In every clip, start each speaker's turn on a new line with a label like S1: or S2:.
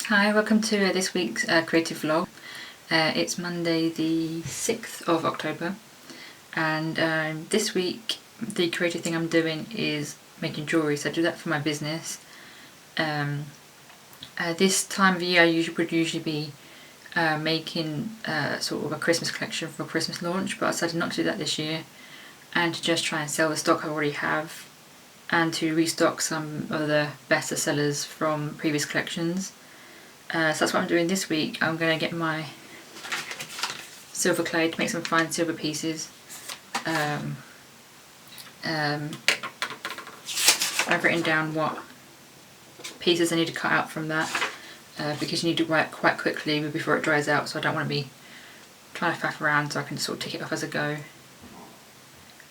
S1: Hi, welcome to this week's creative vlog. It's Monday the 6th of October, and this week the creative thing I'm doing is making jewellery. So I do that for my business. This time of year I would usually be making sort of a Christmas collection for a Christmas launch, but I decided not to do that this year and to just try and sell the stock I already have and to restock some of the better sellers from previous collections. So that's what I'm doing this week. I'm going to get my silver clay to make some fine silver pieces. I've written down what pieces I need to cut out from that because you need to work quite quickly before it dries out, so I don't want to be trying to faff around, so I can sort of tick it off as I go.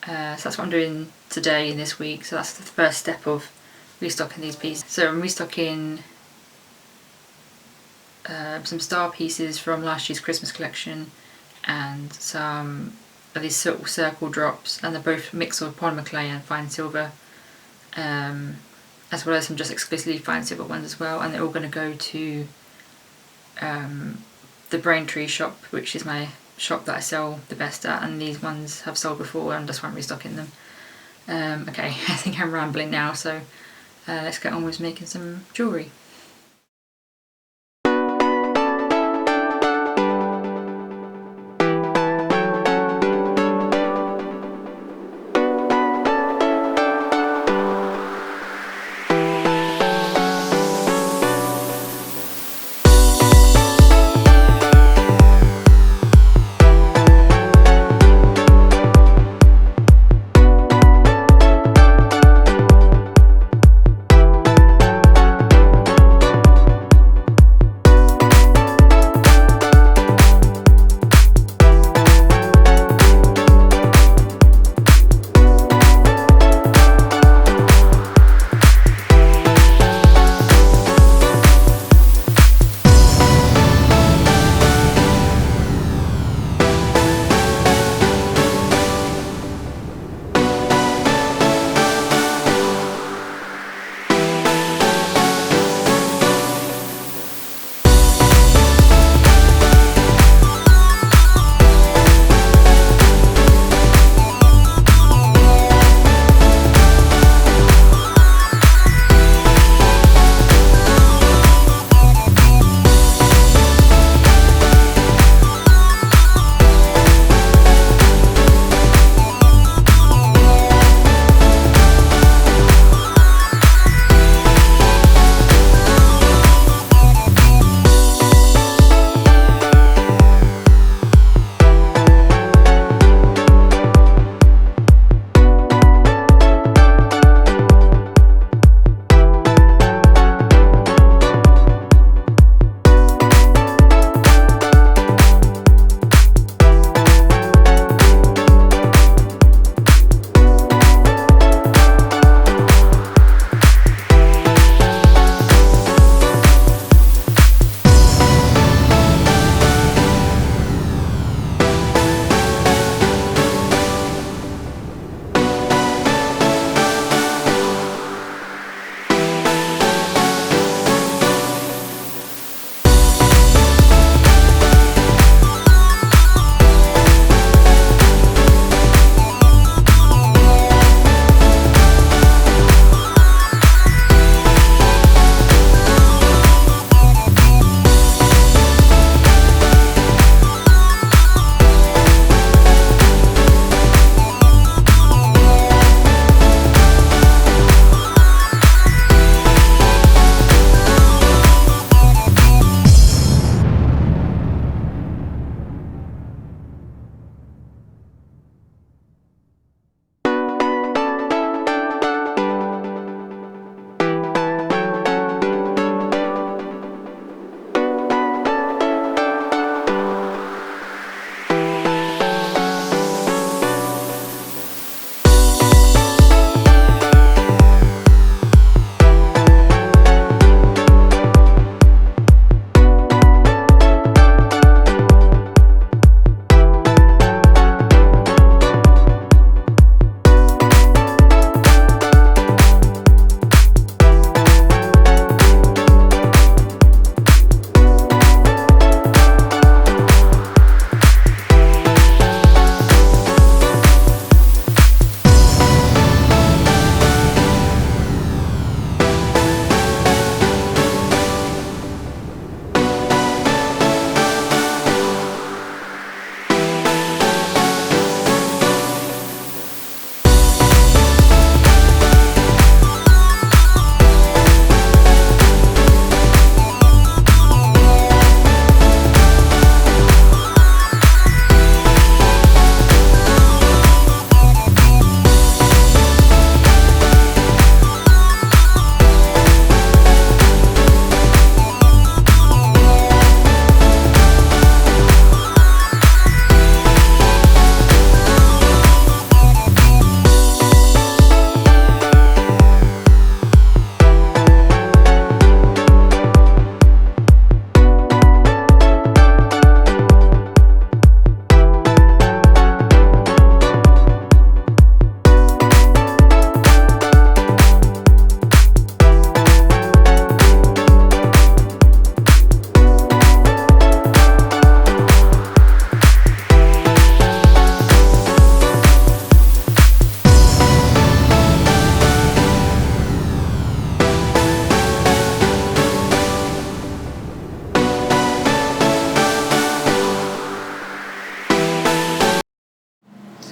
S1: So that's what I'm doing today and this week. So that's the first step of restocking these pieces. So I'm restocking some star pieces from last year's Christmas collection and some of these circle drops, and they're both mixed with polymer clay and fine silver, as well as some just exclusively fine silver ones as well, and they're all going to go to the Braintree shop, which is my shop that I sell the best at, and these ones have sold before and that's why I'm restocking them. Okay, I think I'm rambling now, so let's get on with making some jewellery.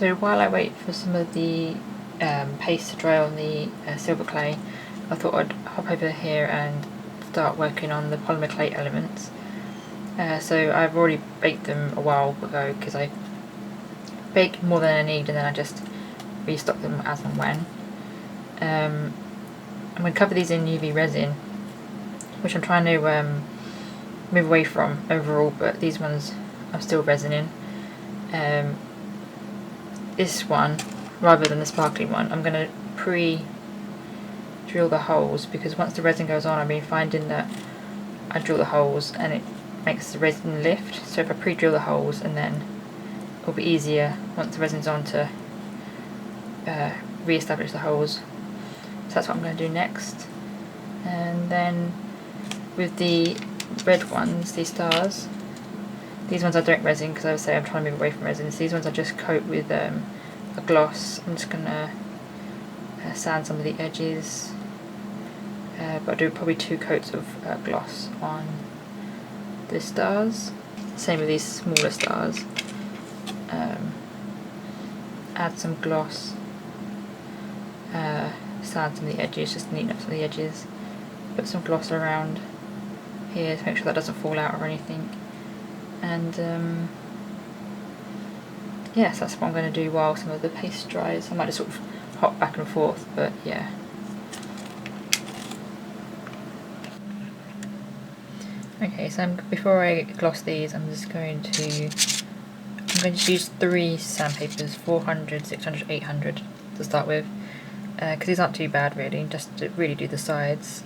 S1: So while I wait for some of the paste to dry on the silver clay, I thought I'd hop over here and start working on the polymer clay elements. So I've already baked them a while ago because I bake more than I need and then I just restock them as and when. I'm going to cover these in UV resin, which I'm trying to move away from overall, but these ones I'm still resining. This one, rather than the sparkly one, I'm going to pre-drill the holes, because once the resin goes on I've been finding that I drill the holes and it makes the resin lift. So if I pre-drill the holes, and then it'll be easier once the resin's on to re-establish the holes. So that's what I'm going to do next. And then with the red ones, these stars, these ones I don't resin because I would say I'm trying to move away from resins. These ones I just coat with a gloss. I'm just going to sand some of the edges, but I'll do probably 2 coats of gloss on the stars. Same with these smaller stars. Add some gloss, sand some of the edges, just neaten up some of the edges. Put some gloss around here to make sure that doesn't fall out or anything. And yes, that's what I'm going to do while some of the paste dries. I might just sort of hop back and forth, but yeah. Okay, so before I gloss these, I'm going to use 3 sandpapers, 400, 600, 800 to start with, because these aren't too bad really, just to really do the sides.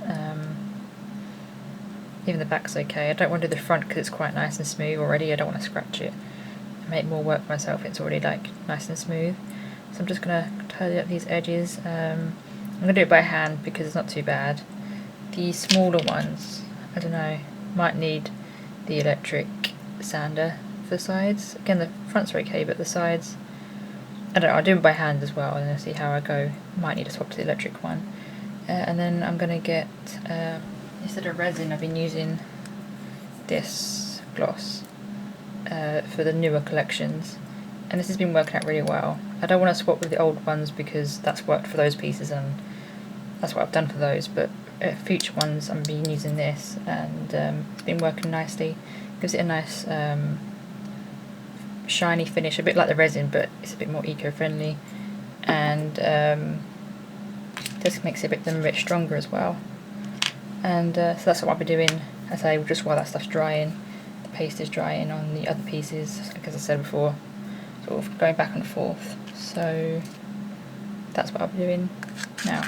S1: Even the back's okay. I don't want to do the front because it's quite nice and smooth already. I don't want to scratch it and make more work for myself. It's already like nice and smooth. So I'm just going to tidy up these edges. I'm going to do it by hand because it's not too bad. The smaller ones, I don't know, might need the electric sander for the sides. Again, the fronts are okay, but the sides, I don't know, I'll do them by hand as well and then see how I go. Might need to swap to the electric one. And then I'm going to get, instead of resin, I've been using this gloss for the newer collections, and this has been working out really well. I don't want to swap with the old ones because that's worked for those pieces and that's what I've done for those, but future ones I'm been using this, and it's been working nicely. Gives it a nice shiny finish, a bit like the resin, but it's a bit more eco-friendly, and just makes it a bit stronger as well. And so that's what I'll be doing, as I say, just while that stuff's drying, the paste is drying on the other pieces, like as I said before, sort of going back and forth. So that's what I'll be doing now.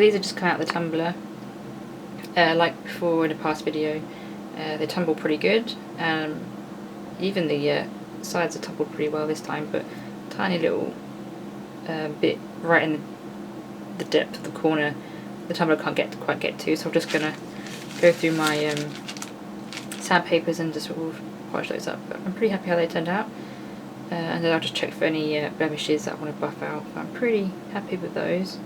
S1: these are just come out of the tumbler. Like before in a past video, they tumble pretty good. Even the sides are tumbled pretty well this time, but tiny little bit right in the depth of the corner the tumbler can't quite get to, so I'm just going to go through my sandpapers and just sort of polish those up. But I'm pretty happy how they turned out, and then I'll just check for any blemishes that I want to buff out. But I'm pretty happy with those.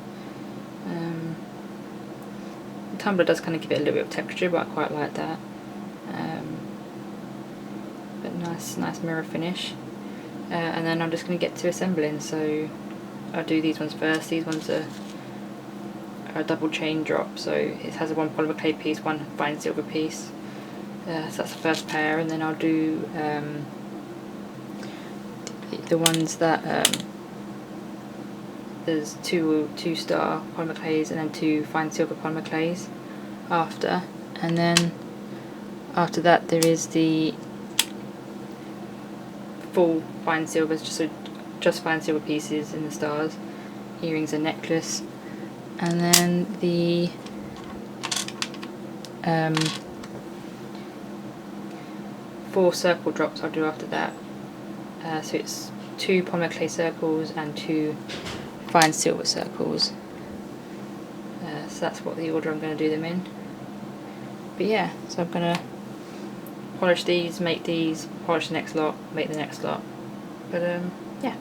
S1: The tumbler does kind of give it a little bit of texture, but I quite like that. But nice mirror finish. And then I'm just going to get to assembling, so I'll do these ones first. These ones are a double chain drop, so it has a one polymer clay piece, one fine silver piece. So that's the first pair, and then I'll do the ones that there's two star polymer clays and then two fine silver polymer clays after, and then after that there is the full fine silvers, just fine silver pieces in the stars, earrings and necklace, and then the four circle drops I'll do after that. So it's two polymer clay circles and two fine silver circles. So that's what the order I'm going to do them in. But yeah, so I'm going to polish these, make these, polish the next lot, make the next lot. But yeah.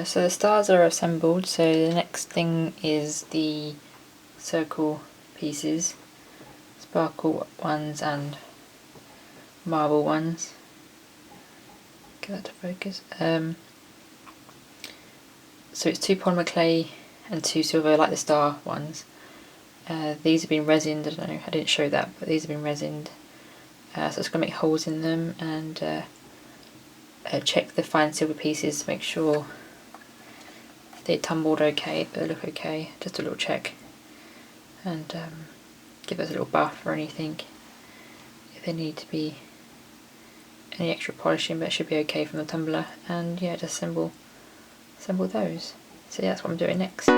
S1: So the stars are assembled, so the next thing is the circle pieces, sparkle ones and marble ones. Get that to focus. So it's 2 polymer clay and 2 silver, like the star ones. These have been resined. I don't know, I didn't show that, but these have been resined. So it's going to make holes in them, and check the fine silver pieces to make sure they tumbled okay, they look okay. Just a little check, and give us a little buff or anything if they need to be any extra polishing, but it should be okay from the tumbler. And yeah, just assemble those. So yeah, that's what I'm doing next.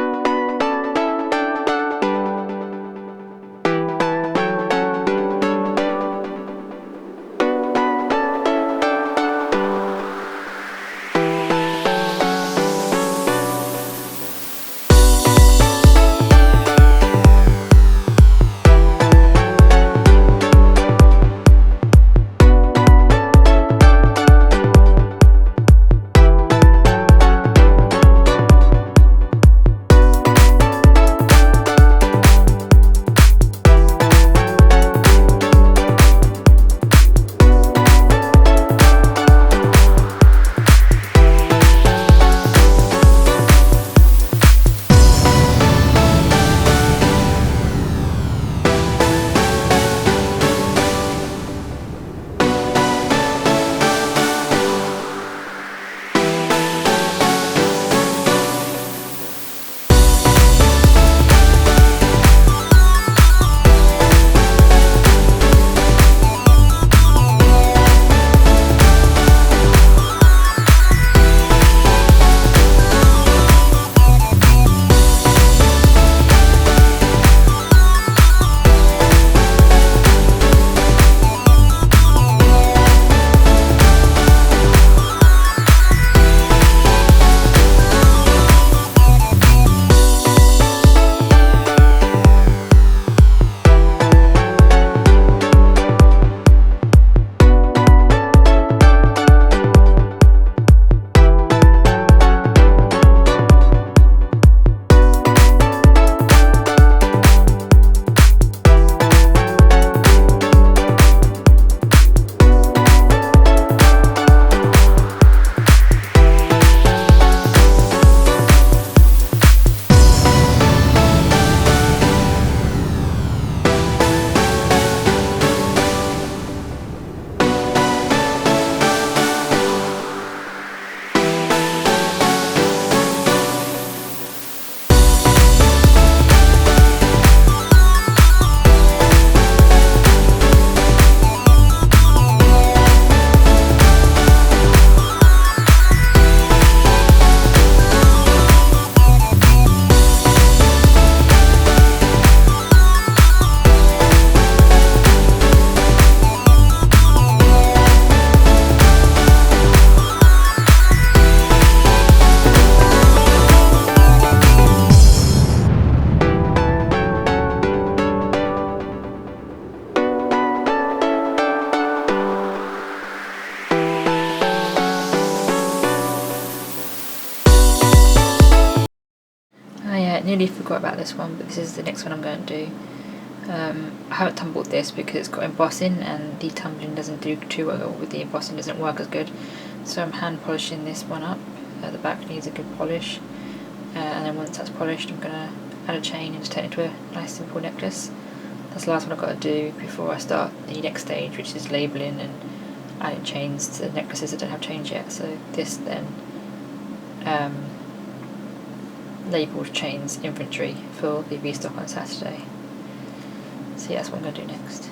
S1: Nearly forgot about this one, but this is the next one I'm going to do. I haven't tumbled this because it's got embossing, and the tumbling doesn't do too well with the embossing, doesn't work as good. So I'm hand polishing this one up. The back needs a good polish, and then once that's polished, I'm going to add a chain and just turn it into a nice simple necklace. That's the last one I've got to do before I start the next stage, which is labelling and adding chains to the necklaces that don't have chains yet. So this then labelled chains inventory for the restock on Saturday. So yeah, that's what I'm going to do next.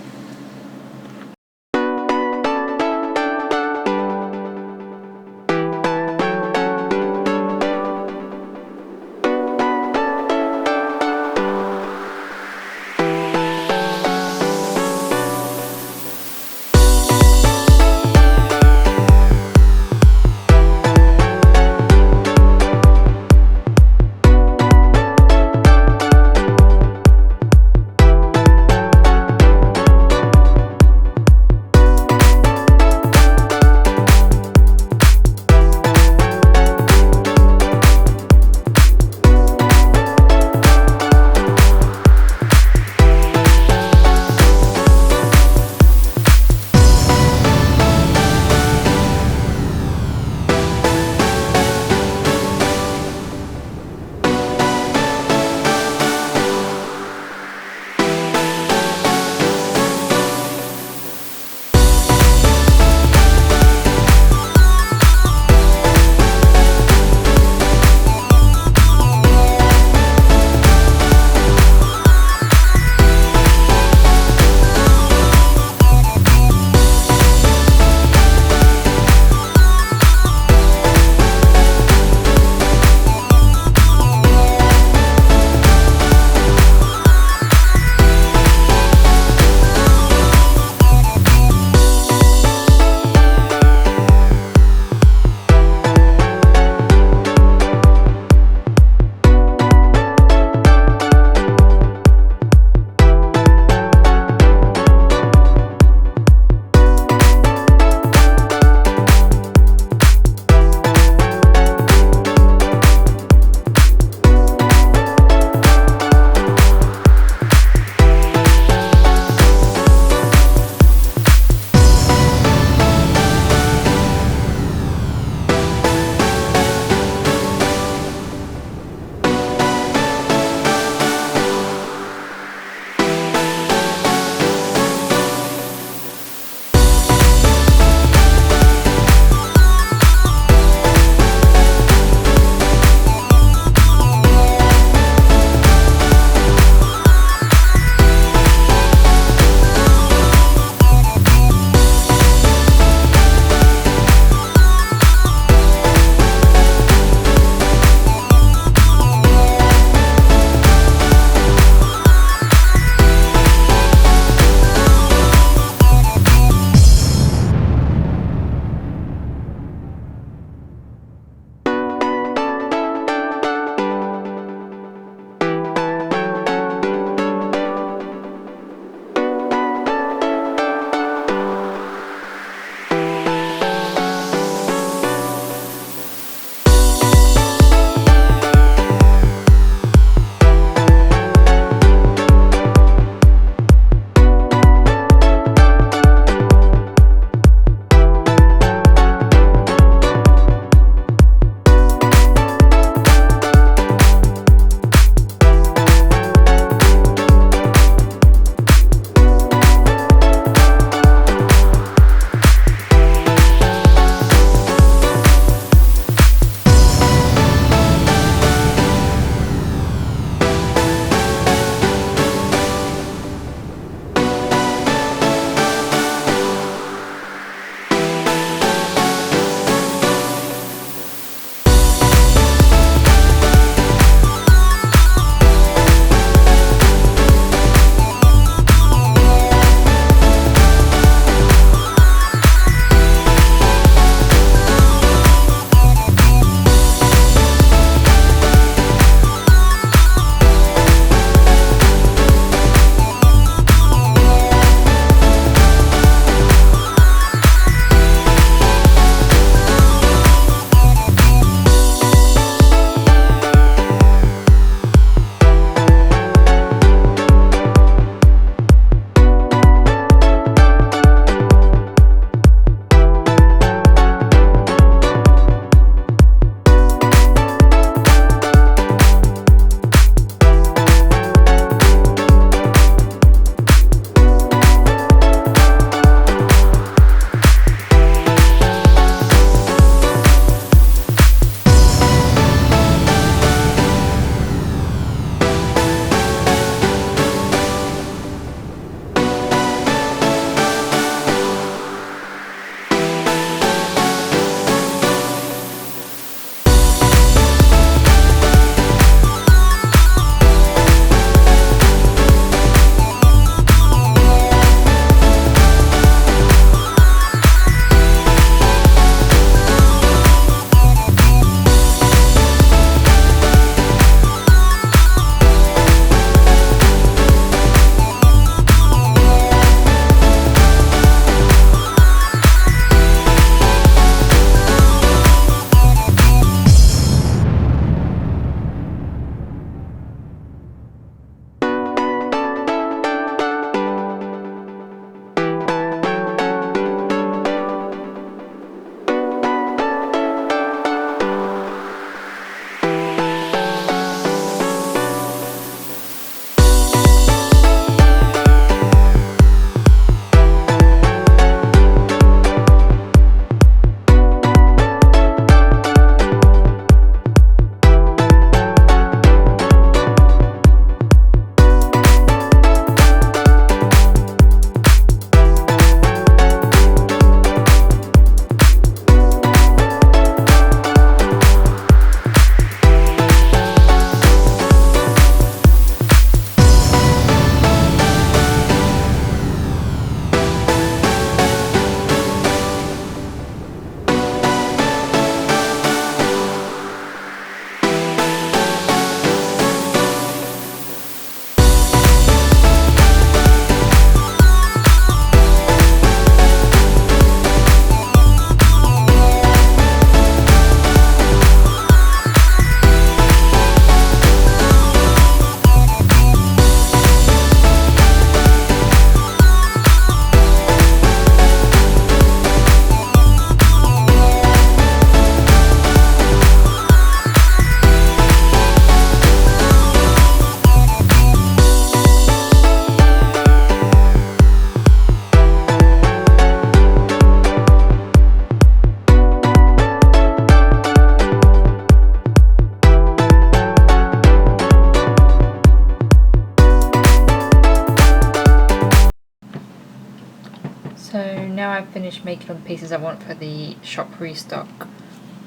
S1: now I've finished making all the pieces I want for the shop restock,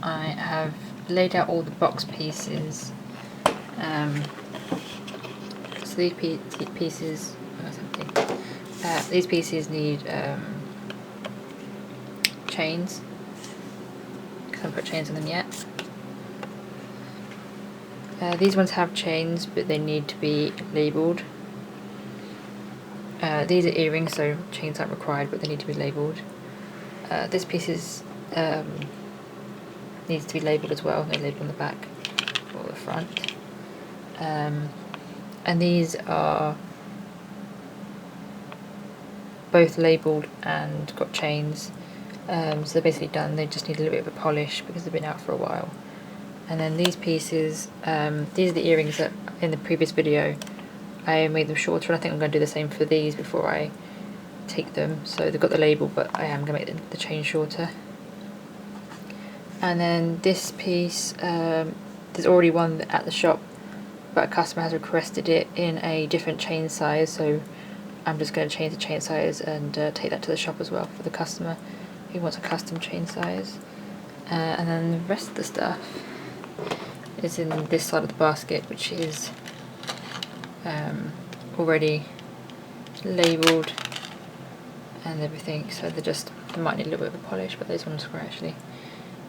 S1: I have laid out all the box pieces. So these pieces, these pieces need chains, because I haven't put chains on them yet. These ones have chains, but they need to be labelled. These are earrings, so chains aren't required, but they need to be labelled. This piece needs to be labelled as well. They're labelled on the back or the front. And these are both labelled and got chains. So they're basically done. They just need a little bit of a polish because they've been out for a while. And then these pieces, these are the earrings that in the previous video I made them shorter, and I think I'm going to do the same for these before I take them. So they've got the label, but I am going to make the chain shorter. And then this piece, there's already one at the shop, but a customer has requested it in a different chain size, so I'm just going to change the chain size and take that to the shop as well for the customer who wants a custom chain size. And then the rest of the stuff is in this side of the basket, which is already labelled and everything, so they might need a little bit of a polish, but those ones were actually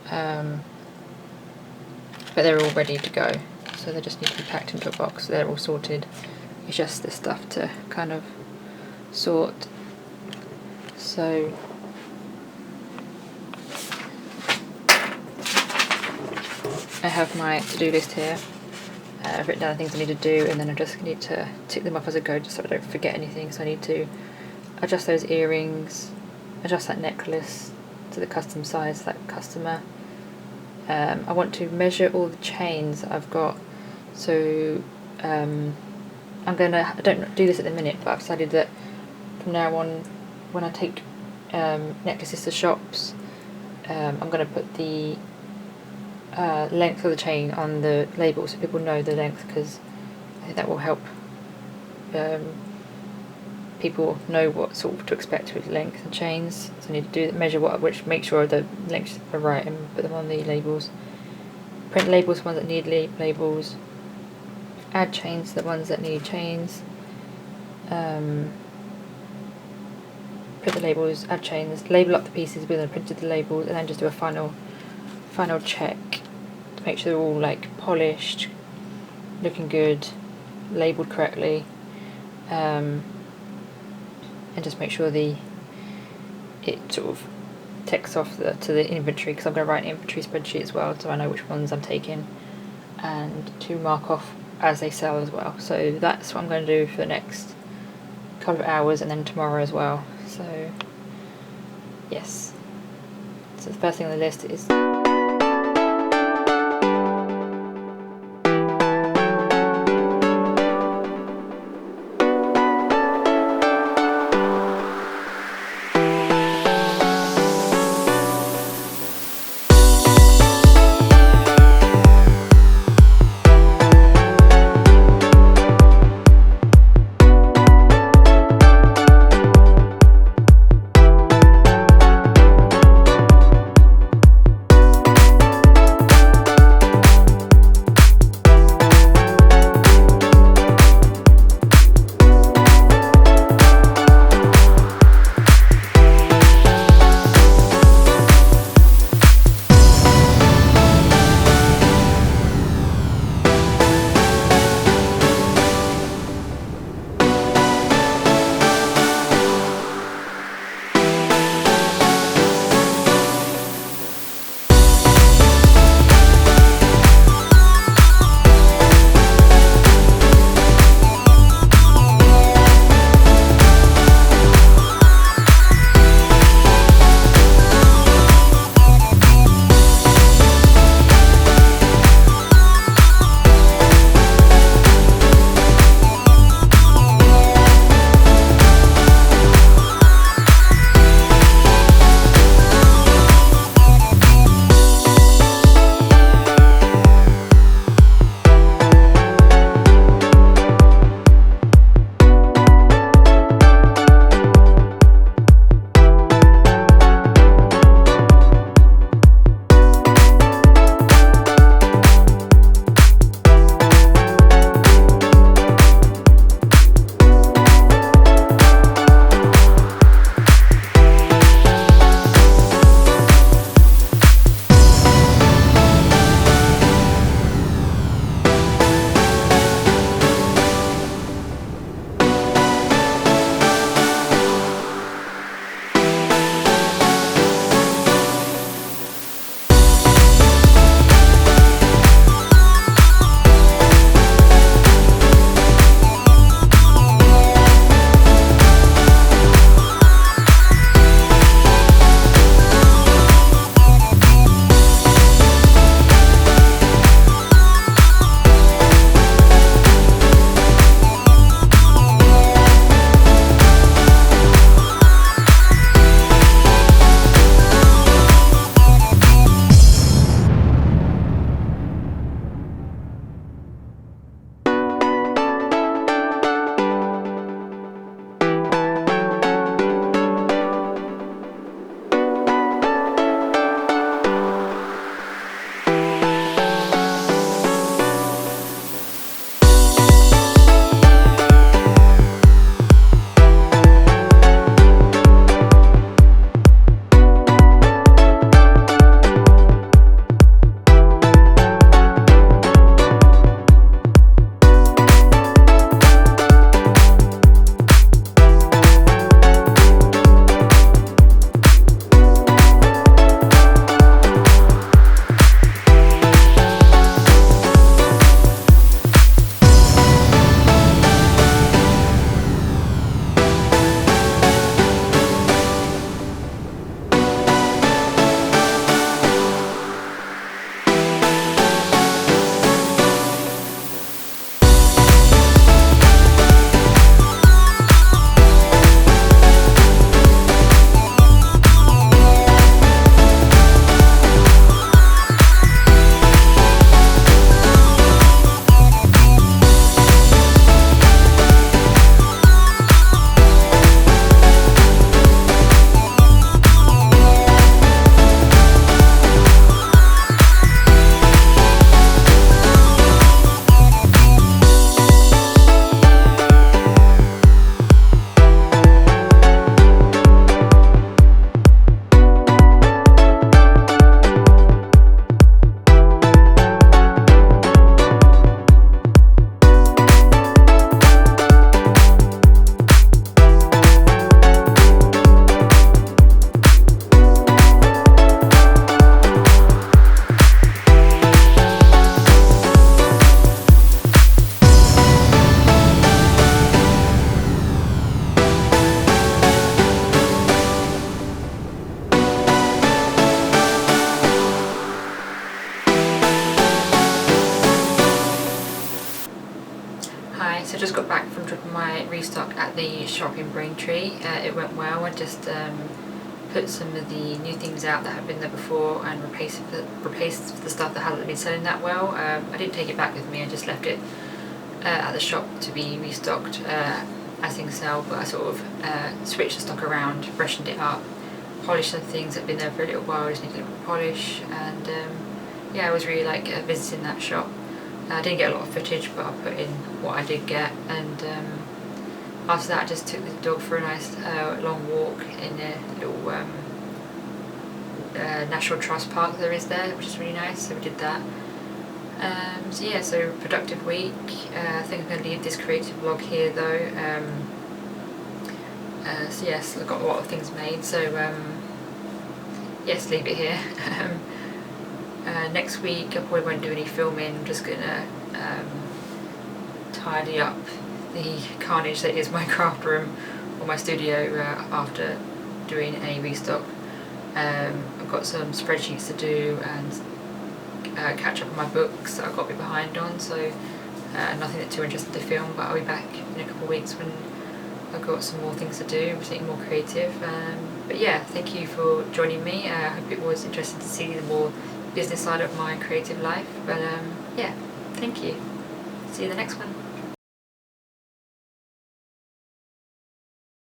S1: but they're all ready to go, so they just need to be packed into a box. They're all sorted. It's just this stuff to kind of sort. So I have my to-do list here. I've written down the things I need to do, and then I just need to tick them off as I go just so I don't forget anything. So I need to adjust those earrings, adjust that necklace to the custom size for that customer. I want to measure all the chains that I've got, so I don't do this at the minute, but I've decided that from now on, when I take necklaces to shops, I'm going to put the length of the chain on the label so people know the length, because I think that will help people know what sort of to expect with length and chains. So I need to make sure the lengths are right and put them on the labels. Print labels for ones that need labels. Add chains to the ones that need chains. Print the labels, add chains, label up the pieces with the printed labels, and then just do a final check to make sure they're all like polished, looking good, labelled correctly, and just make sure it sort of ticks off to the inventory, because I'm going to write an inventory spreadsheet as well, so I know which ones I'm taking, and to mark off as they sell as well. So that's what I'm going to do for the next couple of hours, and then tomorrow as well. So yes, so the first thing on the list is so I just got back from dropping my restock at the shop in Braintree. It went well. I just put some of the new things out that had been there before and replaced the stuff that hasn't been selling that well. I didn't take it back with me, I just left it at the shop to be restocked as things sell, but I sort of switched the stock around, freshened it up, polished some things that had been there for a little while, just needed a little polish, and yeah, I was really like visiting that shop. I didn't get a lot of footage, but I put in what I did get, and after that I just took the dog for a nice long walk in a little National Trust park there is there, which is really nice, so we did that. So yeah, so productive week. I think I'm going to leave this creative vlog here though. So yes, I've got a lot of things made, so yes, leave it here. Next week I probably won't do any filming. I'm just going to tidy up the carnage that is my craft room or my studio after doing a restock. I've got some spreadsheets to do and catch up on my books that I've got a bit behind on, so nothing that's too interesting to film, but I'll be back in a couple of weeks when I've got some more things to do, something more creative. But yeah, thank you for joining me. I hope it was interesting to see the more business side of my creative life, but yeah, thank you. See you in the next one.